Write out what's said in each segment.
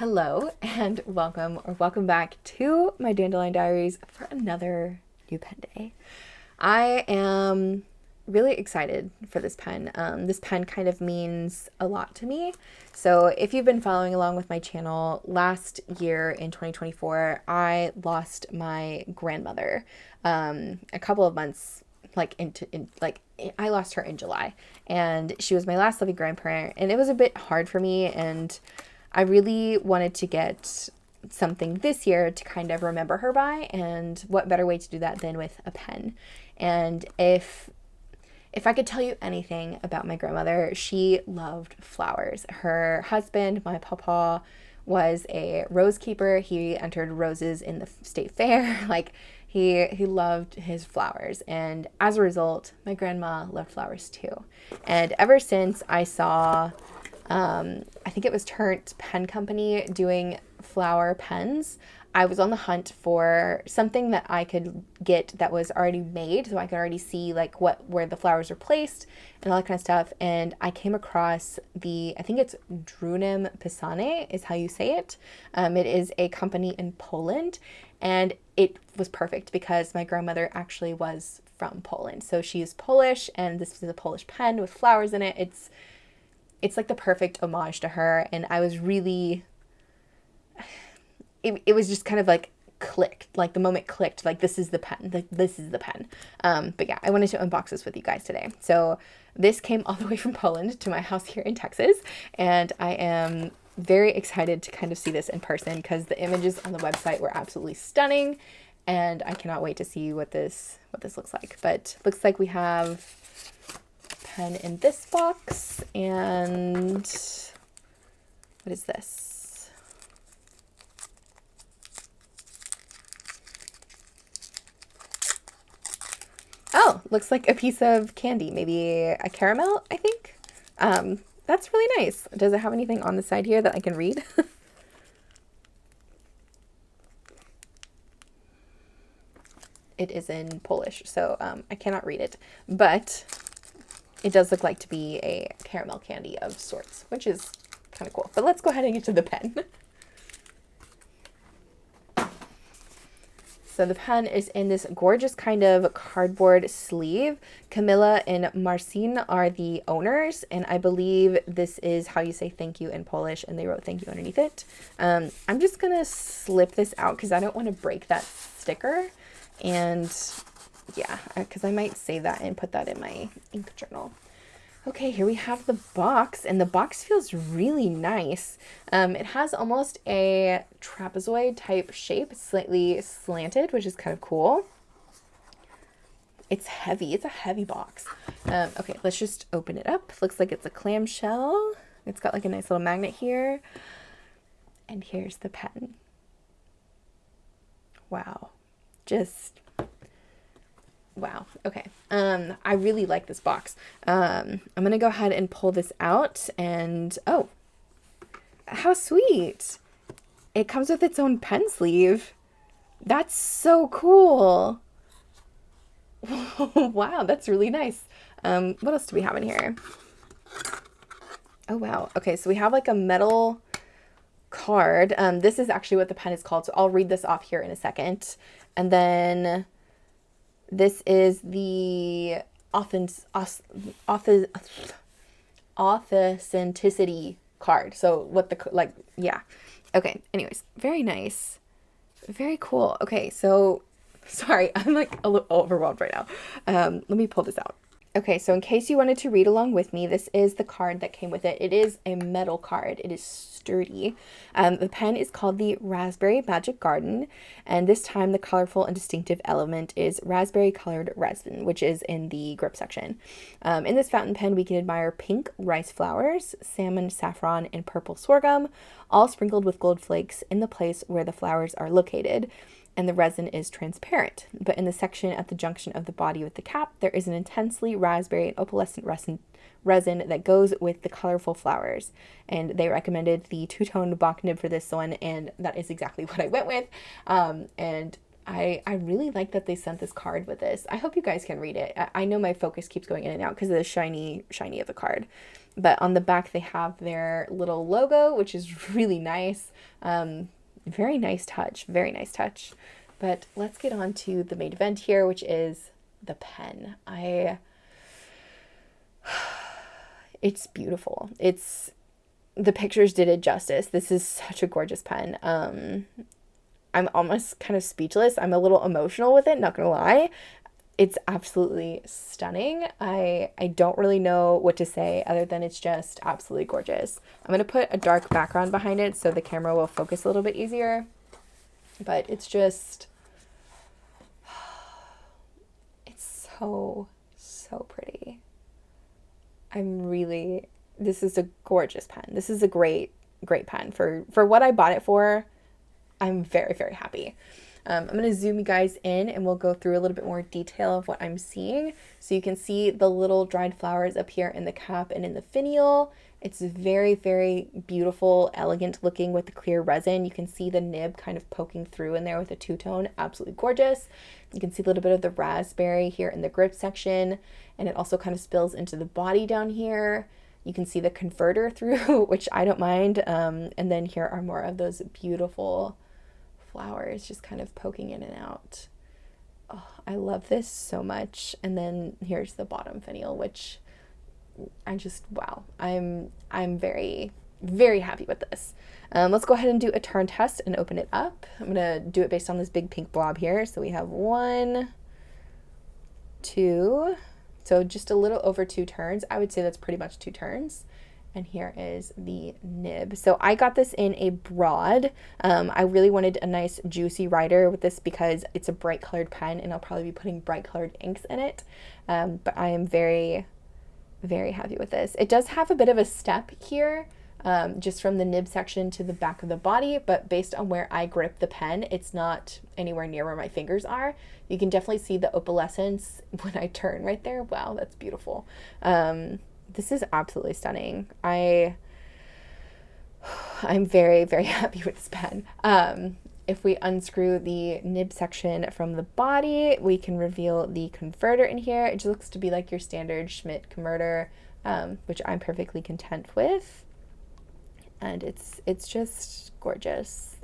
Hello and welcome back to my Dandelion Diaries for another new pen day. I am really excited for this pen. This pen kind of means a lot to me. So if you've been following along with my channel, last year in 2024, I lost my grandmother a couple of months I lost her in July, and she was my last living grandparent, and it was a bit hard for me, and I really wanted to get something this year to kind of remember her by, and what better way to do that than with a pen. And if I could tell you anything about my grandmother, she loved flowers. Her husband, my papa, was a rose keeper. He entered roses in the state fair. He loved his flowers, and as a result, my grandma loved flowers too. And ever since I saw I think it was Turnt Pen Company doing flower pens, I was on the hunt for something that I could get that was already made, so I could already see where the flowers were placed and all that kind of stuff. And I came across I think it's Drewnem Pissane is how you say it. It is a company in Poland, and it was perfect because my grandmother actually was from Poland. So she is Polish, and this is a Polish pen with flowers in it. It's like the perfect homage to her, and I was really, it was just kind of like clicked, like the moment clicked, like this is the pen, this is the pen. But yeah, I wanted to unbox this with you guys today. So this came all the way from Poland to my house here in Texas, and I am very excited to kind of see this in person because the images on the website were absolutely stunning, and I cannot wait to see what this looks like. But looks like we have pen in this box, and what is this? Oh, looks like a piece of candy, maybe a caramel, I think. That's really nice. Does it have anything on the side here that I can read? It is in Polish, so I cannot read it, but it does look like to be a caramel candy of sorts, which is kind of cool. But let's go ahead and get to the pen. So the pen is in this gorgeous kind of cardboard sleeve. Kamila and Marcin are the owners, and I believe this is how you say thank you in Polish, and they wrote thank you underneath it. I'm just gonna slip this out because I don't want to break that sticker, and yeah, because I might save that and put that in my ink journal. Okay, here we have the box, and the box feels really nice. It has almost a trapezoid type shape, slightly slanted, which is kind of cool. It's heavy. It's a heavy box. Okay, let's just open it up. Looks like it's a clamshell. It's got like a nice little magnet here. And here's the pen. Wow. Wow. Okay. I really like this box. I'm going to go ahead and pull this out, and oh, how sweet. It comes with its own pen sleeve. That's so cool. Wow, that's really nice. What else do we have in here? Oh, wow. Okay, so we have like a metal card. This is actually what the pen is called, so I'll read this off here in a second. And then this is the authenticity card. So yeah. Okay, anyways, very nice. Very cool. Okay, so, sorry, I'm like a little overwhelmed right now. Let me pull this out. Okay, so in case you wanted to read along with me, this is the card that came with it. It is a metal card. It is sturdy. The pen is called the Raspberry Magic Garden, and this time the colorful and distinctive element is raspberry colored resin, which is in the grip section. In this fountain pen, we can admire pink rice flowers, salmon saffron, and purple sorghum, all sprinkled with gold flakes in the place where the flowers are located. And the resin is transparent. But in the section at the junction of the body with the cap, there is an intensely raspberry and opalescent resin that goes with the colorful flowers. And they recommended the two-tone Bach nib for this one, and that is exactly what I went with. And I really like that they sent this card with this. I hope you guys can read it. I know my focus keeps going in and out because of the shiny of the card. But on the back, they have their little logo, which is really nice. Very nice touch, very nice touch. But let's get on to the main event here, which is the pen. It's beautiful. The pictures did it justice. This is such a gorgeous pen. I'm almost kind of speechless. I'm a little emotional with it, not gonna lie. It's absolutely stunning. I don't really know what to say other than it's just absolutely gorgeous. I'm gonna put a dark background behind it so the camera will focus a little bit easier. But it's just, it's so pretty. This is a gorgeous pen. This is a great pen. For what I bought it for, I'm very, very happy. I'm going to zoom you guys in and we'll go through a little bit more detail of what I'm seeing. So you can see the little dried flowers up here in the cap and in the finial. It's very, very beautiful, elegant looking with the clear resin. You can see the nib kind of poking through in there with a two-tone. Absolutely gorgeous. You can see a little bit of the raspberry here in the grip section, and it also kind of spills into the body down here. You can see the converter through, which I don't mind. And then here are more of those beautiful flowers just kind of poking in and out. Oh, I love this so much. And then here's the bottom finial, which wow. I'm very, very happy with this. Let's go ahead and do a turn test and open it up. I'm gonna do it based on this big pink blob here. So we have 1, 2, so just a little over 2 turns. I would say that's pretty much 2 turns. And here is the nib. So I got this in a broad. I really wanted a nice juicy writer with this because it's a bright colored pen and I'll probably be putting bright colored inks in it. But I am very, very happy with this. It does have a bit of a step here, just from the nib section to the back of the body, but based on where I grip the pen, it's not anywhere near where my fingers are. You can definitely see the opalescence when I turn right there. Wow, that's beautiful. This is absolutely stunning. I'm very, very happy with this pen. If we unscrew the nib section from the body, we can reveal the converter in here. It just looks to be like your standard Schmidt converter, which I'm perfectly content with. And it's just gorgeous.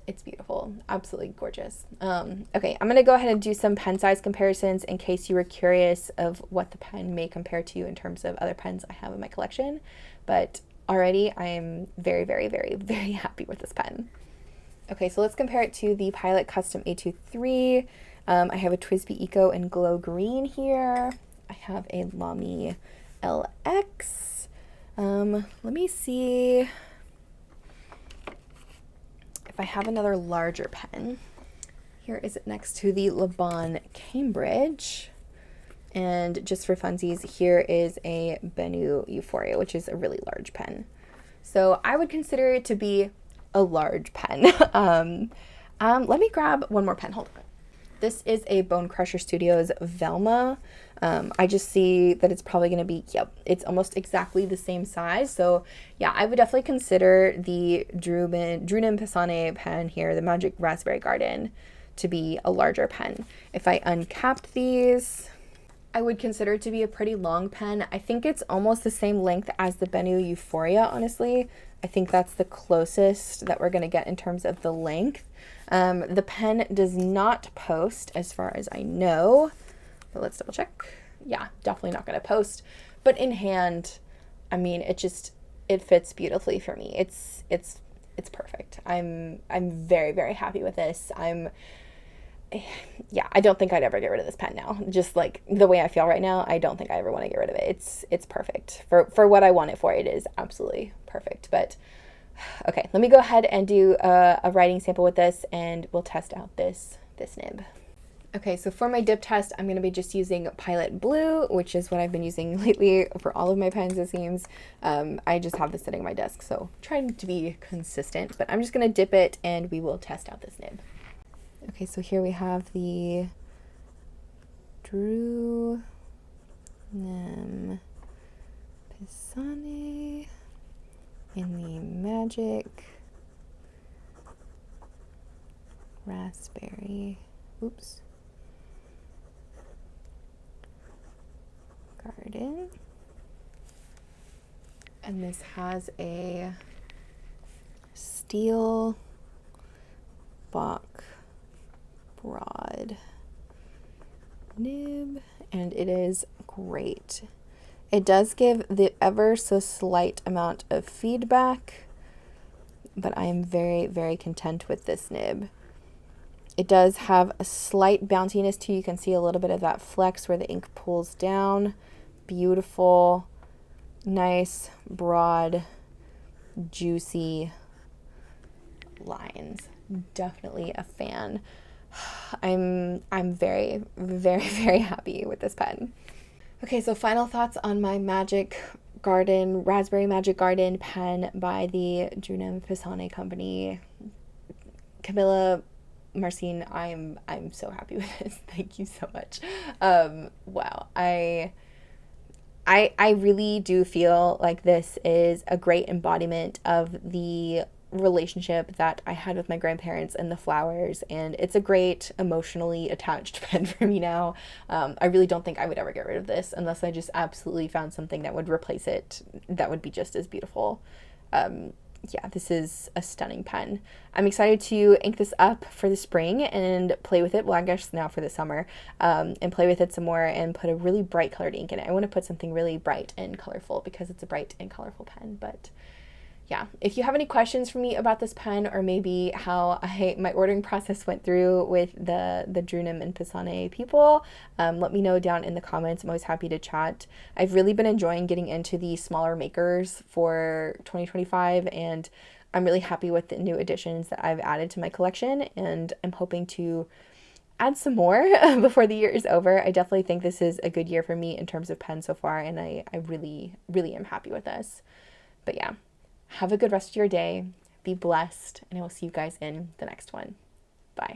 It's beautiful. Absolutely gorgeous. Okay, I'm going to go ahead and do some pen size comparisons in case you were curious of what the pen may compare to in terms of other pens I have in my collection. But already I'm very, very, very, very happy with this pen. Okay, so let's compare it to the Pilot Custom A23. I have a TWSBI Eco in Glow Green here. I have a Lamy LX. Let me see if I have another larger pen. Here is it next to the Le Bon Cambridge. And just for funsies, here is a Benu Euphoria, which is a really large pen. So I would consider it to be a large pen. Let me grab one more pen. Hold on. This is a Bone Crusher Studios Velma. I just see that it's probably going to be, it's almost exactly the same size. So yeah, I would definitely consider the Drewnem Pissane pen here, the Magic Raspberry Garden, to be a larger pen. If I uncapped these, I would consider it to be a pretty long pen. I think it's almost the same length as the Benu Euphoria, honestly. I think that's the closest that we're going to get in terms of the length. The pen does not post as far as I know, but let's double check. Yeah, definitely not going to post, but in hand, I mean, it fits beautifully for me. It's perfect. I'm very, very happy with this. Yeah, I don't think I'd ever get rid of this pen now. Just like the way I feel right now, I don't think I ever want to get rid of it. It's perfect. For what I want it for, it is absolutely perfect. But okay, let me go ahead and do a writing sample with this and we'll test out this nib. Okay, so for my dip test, I'm going to be just using Pilot Blue, which is what I've been using lately for all of my pens, it seems. I just have this sitting on my desk, so trying to be consistent. But I'm just going to dip it and we will test out this nib. Okay, so here we have the Drewnem Pissane in the Magic Raspberry, Garden. And this has a steel Bach broad nib, and it is great. It does give the ever so slight amount of feedback, but I am very, very content with this nib. It does have a slight bounciness too. You can see a little bit of that flex where the ink pulls down. Beautiful, nice, broad, juicy lines. Definitely a fan. I'm very, very, very happy with this pen. Okay, so final thoughts on my Magic Garden, Raspberry Magic Garden pen by the Drewnem Pissane company. 𝗂𝗶𝘁𝗵, I'm so happy with this. Thank you so much. Wow, I really do feel like this is a great embodiment of the relationship that I had with my grandparents and the flowers, and it's a great emotionally attached pen for me now. I really don't think I would ever get rid of this unless I just absolutely found something that would replace it that would be just as beautiful. Yeah, this is a stunning pen. I'm excited to ink this up for the spring and play with it, well, I guess now for the summer, and play with it some more and put a really bright colored ink in it. I want to put something really bright and colorful because it's a bright and colorful pen. But yeah, if you have any questions for me about this pen, or maybe how my ordering process went through with the Drewnem and Pissane people, let me know down in the comments. I'm always happy to chat. I've really been enjoying getting into the smaller makers for 2025, and I'm really happy with the new additions that I've added to my collection, and I'm hoping to add some more before the year is over. I definitely think this is a good year for me in terms of pens so far, and I really, really am happy with this. But yeah. Have a good rest of your day. Be blessed, and I will see you guys in the next one. Bye.